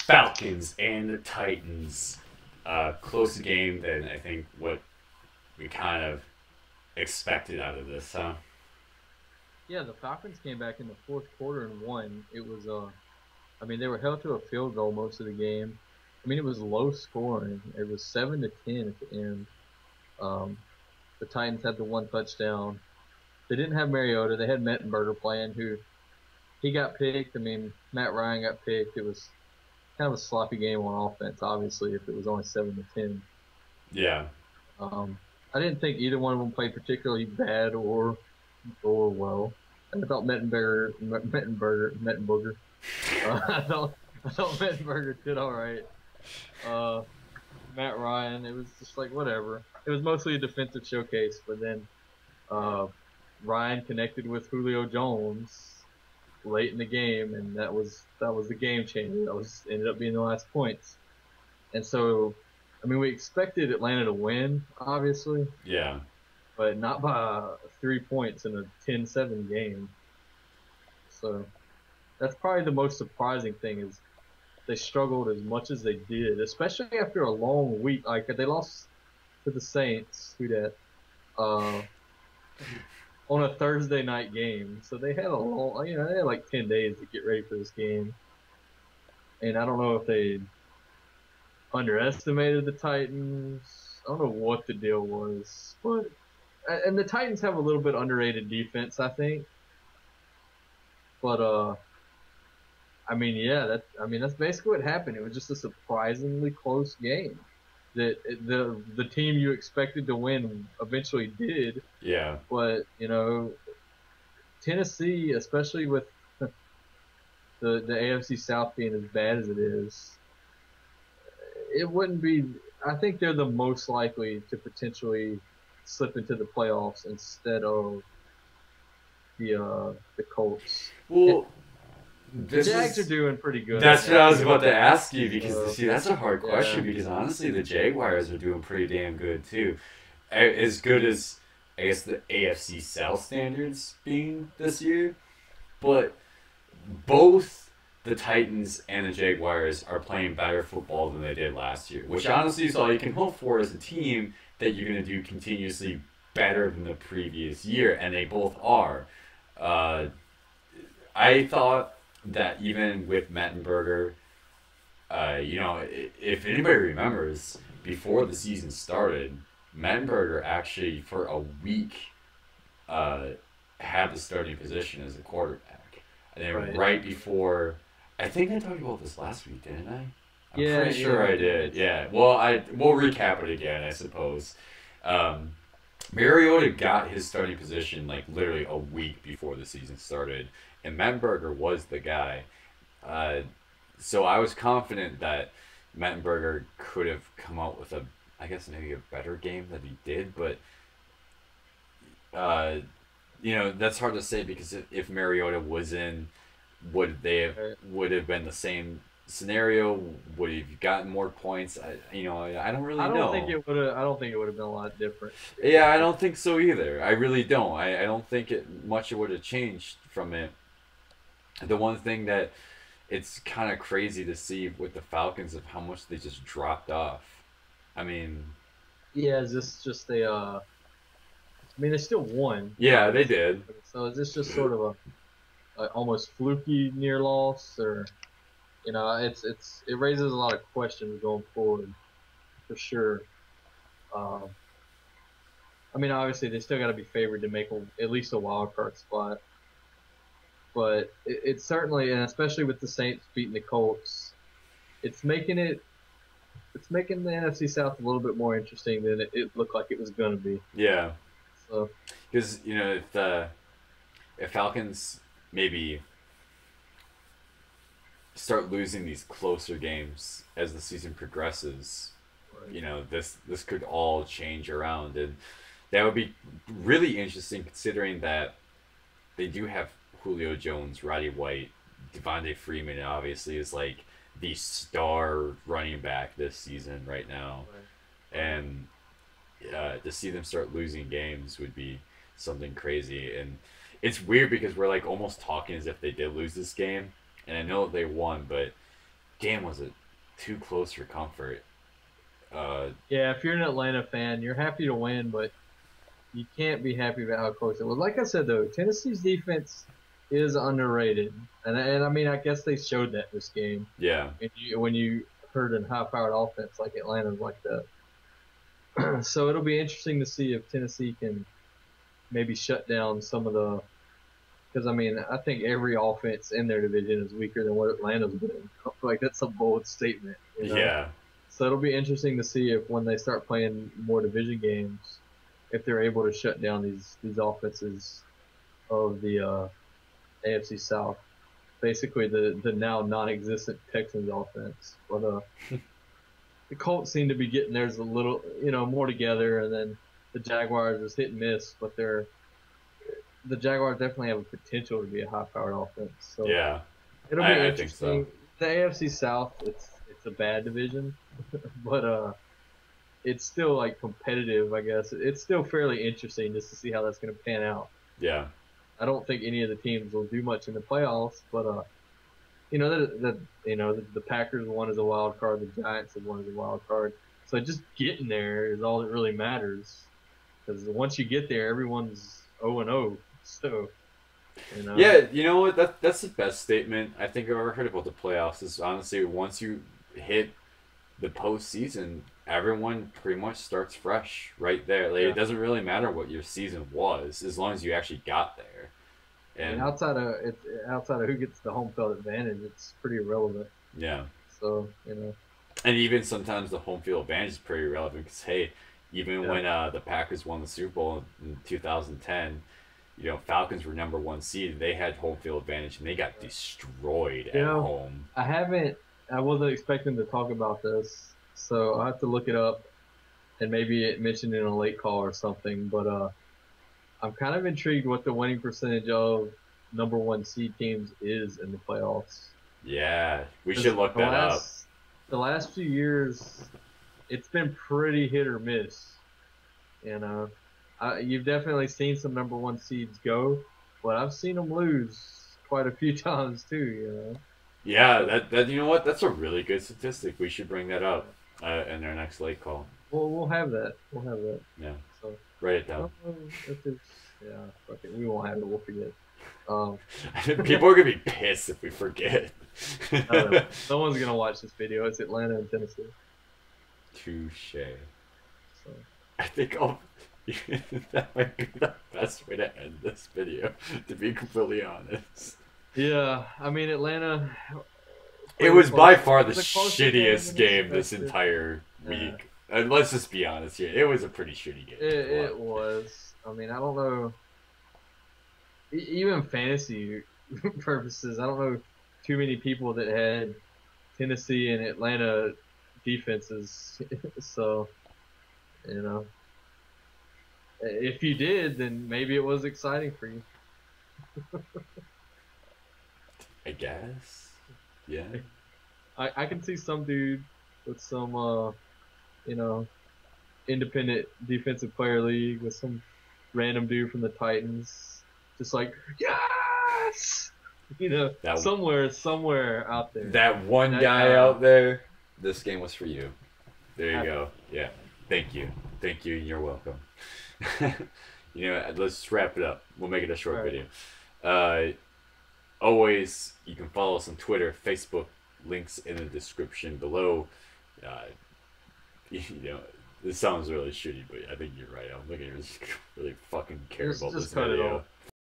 Falcons and the Titans. Closer game than I think what we kind of expected out of this, huh? Yeah, the Falcons came back in the fourth quarter and won. It was I mean they were held to a field goal most of the game. I mean it was low scoring. It was 7-10 at the end. Um, the Titans had the one touchdown. They didn't have Mariota. They had Mettenberger playing, who he got picked. I mean Matt Ryan got picked. It was kind of a sloppy game on offense. Obviously, if it was only 7-10. Yeah. Um, I didn't think either one of them played particularly bad or well. I thought Mettenberger. I thought Mettenberger did all right. Uh, Matt Ryan, it was just like whatever. It was mostly a defensive showcase, but then uh, Ryan connected with Julio Jones late in the game, and that was the game changer. That was ended up being the last points. And so, I mean, we expected Atlanta to win, obviously, Yeah. but not by 3 points in a 10-7 game. So that's probably the most surprising thing is they struggled as much as they did, especially after a long week. Like they lost to the Saints, who that, uh, on a Thursday night game. So they had a long, they had like 10 days to get ready for this game. And I don't know if they underestimated the Titans. I don't know what the deal was, but and the Titans have a little bit underrated defense, I think. But I mean, yeah, that's basically what happened. It was just a surprisingly close game. That the team you expected to win eventually did, Yeah. but Tennessee, especially with the AFC South being as bad as it is, it wouldn't be. I think they're the most likely to potentially slip into the playoffs instead of the Colts. And Well, the this Jags are is doing pretty good that's right what I now. was about to ask you because So see that's a hard question yeah, because honestly the Jaguars are doing pretty damn good too, as good as I guess the AFC South standards being this year, but both the Titans and the Jaguars are playing better football than they did last year, which honestly is all you can hope for as a team that you're going to do continuously better than the previous year, and they both are. Uh, I thought that even with Mettenberger, if anybody remembers, before the season started, Mettenberger actually for a week uh, had the starting position as a quarterback, and then right. right before, I think I talked about this last week, didn't I? I'm Yeah, pretty yeah, sure I you did. did. Yeah. Well, we'll recap it again, I suppose. Um, Mariota got his starting position like literally a week before the season started, and Mettenberger was the guy. Uh, so I was confident that Mettenberger could have come out with I guess maybe a better game than he did, but uh, that's hard to say because if Mariota was in, Right. would have been the same scenario? Would he have gotten more points? I don't really know. I don't think it would have been a lot different, to be Yeah, honest I with don't think so either. I really don't. I don't think much would have changed from it. The one thing that it's kind of crazy to see with the Falcons of how much they just dropped off. I mean, you. Yeah, is this just I mean, they still won, yeah, they obviously. did. So is this just sort of a almost fluky near loss, or it raises a lot of questions going forward for sure. Um, I mean, obviously they still got to be favored to make at least a wild card spot, but it's certainly, and especially with the Saints beating the Colts, it's making it it's making the NFC South a little bit more interesting than it looked like it was going to be. Yeah, So because if Falcons maybe start losing these closer games as the season progresses, right, this could all change around, and that would be really interesting considering that they do have Julio Jones, Roddy White, Devontae Freeman obviously is like the star running back this season right now, right, right, and to see them start losing games would be something crazy. And it's weird because we're like almost talking as if they did lose this game, and I know they won, but damn, was it too close for comfort? Uh, Yeah, if you're an Atlanta fan, you're happy to win, but you can't be happy about how close it was. Like I said, though, Tennessee's defense is underrated, and I mean, I guess they showed that this game. yeah, When you heard a high-powered offense like Atlanta's like that, so it'll be interesting to see if Tennessee can maybe shut down some of the. Because I mean, I think every offense in their division is weaker than what Atlanta's been. Like that's a bold statement, you know. yeah, So it'll be interesting to see if when they start playing more division games, if they're able to shut down these offenses of the AFC South. Basically, the now non-existent Texans offense. But the Colts seem to be getting theirs a little, more together, and then the Jaguars is hit and miss, but the Jaguars definitely have a potential to be a high-powered offense. So yeah. it'll be I think interesting. so. The AFC South, it's a bad division, but it's still like competitive, I guess. It's still fairly interesting just to see how that's going to pan out. Yeah, I don't think any of the teams will do much in the playoffs, but the Packers won as a wild card, the Giants have won as a wild card. So just getting there is all that really matters, because once you get there, everyone's 0-0. So yeah. You know what? That's the best statement I think I've ever heard about the playoffs. Is honestly, once you hit the postseason, everyone pretty much starts fresh right there. Like, yeah. it doesn't really matter what your season was as long as you actually got there. And And outside of who gets the home field advantage, it's pretty irrelevant. yeah, So and even sometimes the home field advantage is pretty relevant because hey, even when the Packers won the Super Bowl in 2010, Falcons were number one seed. They had home field advantage and they got destroyed at home. I wasn't expecting to talk about this, so I have to look it up and maybe it mentioned in a late call or something. But I'm kind of intrigued what the winning percentage of number one seed teams is in the playoffs. Yeah, we should look that up. The last few years, it's been pretty hit or miss. You've definitely seen some number one seeds go, but I've seen them lose quite a few times too. Yeah, that you know what? That's a really good statistic. We should bring that up in our next late call. We'll have that. We'll have that. Yeah. So write it down. Yeah. Okay. We won't have it. We'll forget. People are gonna be pissed if we forget. Someone's gonna watch this video. It's Atlanta and Tennessee. Touche. So. I think that might be the best way to end this video. To be completely honest. Yeah, I mean Atlanta. It was by far the shittiest game this entire week. And let's just be honest here. It was a pretty shitty game. It was. I mean, I don't know. Even fantasy purposes, I don't know too many people that had Tennessee and Atlanta defenses. So, if you did, then maybe it was exciting for you. I guess. Yeah. I can see some dude with some, independent defensive player league with some random dude from the Titans, just like yes, somewhere out there. That one guy out there. This game was for you. There you go. Yeah. Thank you. You're welcome. Let's wrap it up. We'll make it a short video. Always, you can follow us on Twitter, Facebook, links in the description below. This sounds really shitty, but I think you're right. I don't think I really fucking care about this video.